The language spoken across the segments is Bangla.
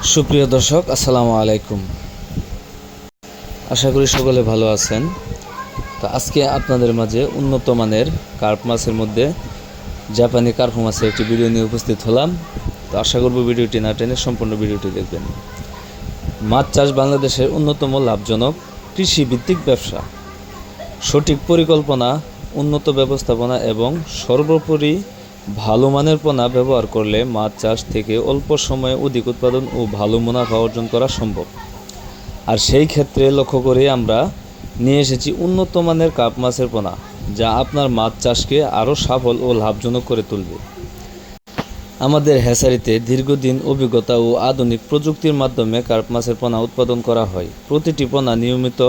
সুপ্রিয় দর্শক, আসসালামু আলাইকুম। আশা করি সকলে ভালো আছেন। তো আজকে আপনাদের মাঝে উন্নত মানের কার্প মাছের মধ্যে জাপানি কার্প মাছের একটি ভিডিও নিয়ে উপস্থিত হলাম। তো আশা করব ভিডিওটি না টেনে সম্পূর্ণ ভিডিওটি দেখবেন। মাছ চাষ বাংলাদেশের অন্যতম লাভজনক কৃষিভিত্তিক ব্যবসা। সঠিক পরিকল্পনা, উন্নত ব্যবস্থাপনা এবং সর্বোপরি ভালো মানের পোনা ব্যবহার করলে মাছ চাষ থেকে অল্প সময়ে অধিক উৎপাদন ও ভালো মুনাফা অর্জন করা সম্ভব। আর সেই ক্ষেত্রে লক্ষ্য করে আমরা নিয়ে এসেছি উন্নত মানের কার্প মাছের পোনা, যা আপনার মাছ চাষকে আরও সফল ও লাভজনক করে তুলবে। আমাদের হ্যাচারিতে দীর্ঘদিন অভিজ্ঞতা ও আধুনিক প্রযুক্তির মাধ্যমে কার্প মাছের পোনা উৎপাদন করা হয়। প্রতিটি পোনা নিয়মিত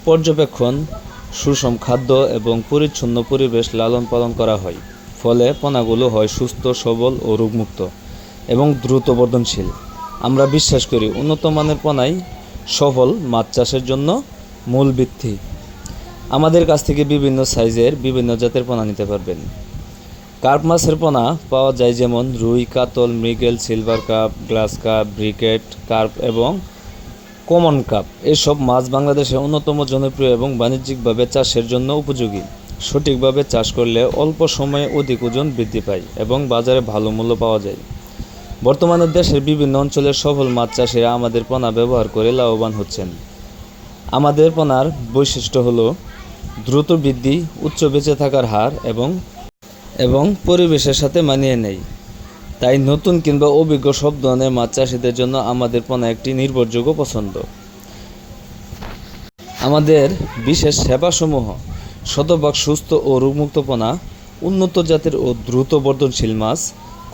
পর্যবেক্ষণ, সুষম খাদ্য এবং পরিচ্ছন্ন পরিবেশ লালন পালন করা হয়। ফলে পোনাগুলো হয় সুস্থ, সবল ও রোগমুক্ত এবং দ্রুত বর্ধনশীল। আমরা বিশ্বাস করি উন্নত মানের পোনাই সফল মাছ চাষের জন্য মূল ভিত্তি। আমাদের কাছ থেকে বিভিন্ন সাইজের বিভিন্ন জাতের পোনা নিতে পারবেন। কার্প মাছের পোনা পাওয়া যায় যেমন রুই, কাতল, মৃগেল, silver cup, glass cup, briquette carp এবং কমন কাপ। এসব মাছ বাংলাদেশের অন্যতম জনপ্রিয় এবং বাণিজ্যিকভাবে চাষের জন্য উপযোগী। সঠিকভাবে চাষ করলে অল্প সময়ে অধিক ওজন বৃদ্ধি পায় এবং বাজারে ভালো মূল্য পাওয়া যায়। বর্তমানে দেশের বিভিন্ন অঞ্চলের সফল মাছ চাষিরা আমাদের পোনা ব্যবহার করে লাভবান হচ্ছেন। আমাদের পোনার বৈশিষ্ট্য হলো দ্রুত বৃদ্ধি, উচ্চ বেঁচে থাকার হার এবং পরিবেশের সাথে মানিয়ে নেয়। তাই নতুন কিংবা অভিজ্ঞ সব ধরনের মাছ চাষিদের জন্য আমাদের পোনা একটি নির্ভরযোগ্য পছন্দ। আমাদের বিশেষ সেবাসমূহ: শতভাগ সুস্থ ও রোগমুক্ত পোনা, উন্নত জাতের ও দ্রুত বর্ধনশীল মাছ,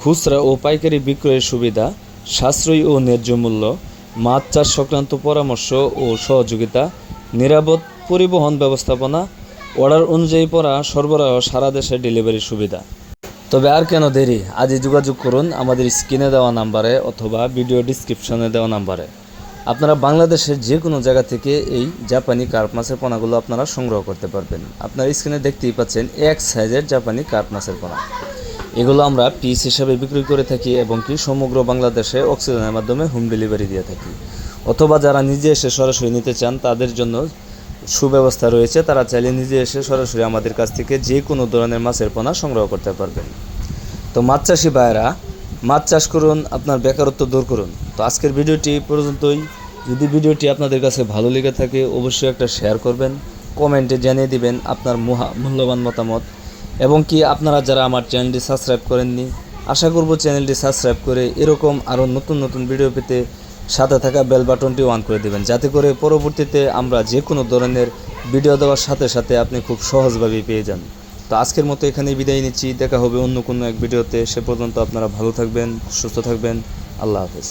খুচরা ও পাইকারি বিক্রয়ের সুবিধা, সাশ্রয়ী ও ন্যায্য মূল্য, মাছ চাষ সংক্রান্ত পরামর্শ ও সহযোগিতা, নিরাপদ পরিবহন ব্যবস্থাপনা, অর্ডার অনুযায়ী পোনা সরবরাহ, সারা দেশে ডেলিভারির সুবিধা। তবে আর কেন দেরি, আজই যোগাযোগ করুন আমাদের স্ক্রিনে দেওয়া নাম্বারে অথবা ভিডিও ডিসক্রিপশনে দেওয়া নাম্বারে। আপনারা বাংলাদেশের যে কোনো জায়গা থেকে এই জাপানি কার্প মাছের পোনাগুলো আপনারা সংগ্রহ করতে পারবেন। আপনারা স্ক্রিনে দেখতেই পাচ্ছেন এক সাইজের জাপানি কার্প মাছের পোনা। এগুলো আমরা পিস হিসাবে বিক্রি করে থাকি এবং কি সমগ্র বাংলাদেশে অক্সিজেনের মাধ্যমে হোম ডেলিভারি দিয়ে থাকি। অথবা যারা নিজে এসে সরাসরি নিতে চান তাদের জন্য সুব্যবস্থা রয়েছে। তারা চাইলে নিজে এসে সরাসরি আমাদের কাছ থেকে যে কোনো ধরনের মাছের পোনা সংগ্রহ করতে পারবেন। তো মাছ চাষি ভাইয়েরা, মাছ চাষ করুন, আপনার বেকারত্ব দূর করুন। তো আজকের ভিডিওটি পর্যন্তই। যদি ভিডিওটি আপনাদের কাছে ভালো লেগে থাকে অবশ্যই একটা শেয়ার করবেন, কমেন্টে জানিয়ে দিবেন আপনার মূল্যবান মতামত। এবং কি আপনারা যারা আমার চ্যানেলটি সাবস্ক্রাইব করেননি, আশা করব চ্যানেলটি সাবস্ক্রাইব করে এরকম আরও নতুন নতুন ভিডিও পেতে সাথে থাকা বেল বাটনটি অন করে দেবেন, যাতে করে পরবর্তীতে আমরা যে কোনো ধরনের ভিডিও দেওয়ার সাথে সাথে আপনি খুব সহজভাবেই পেয়ে যান। তো আজকের মতো এখানেই বিদায় নিচ্ছি। দেখা হবে অন্য কোনো এক ভিডিওতে। সে পর্যন্ত আপনারা ভালো থাকবেন, সুস্থ থাকবেন। আল্লাহ হাফেজ।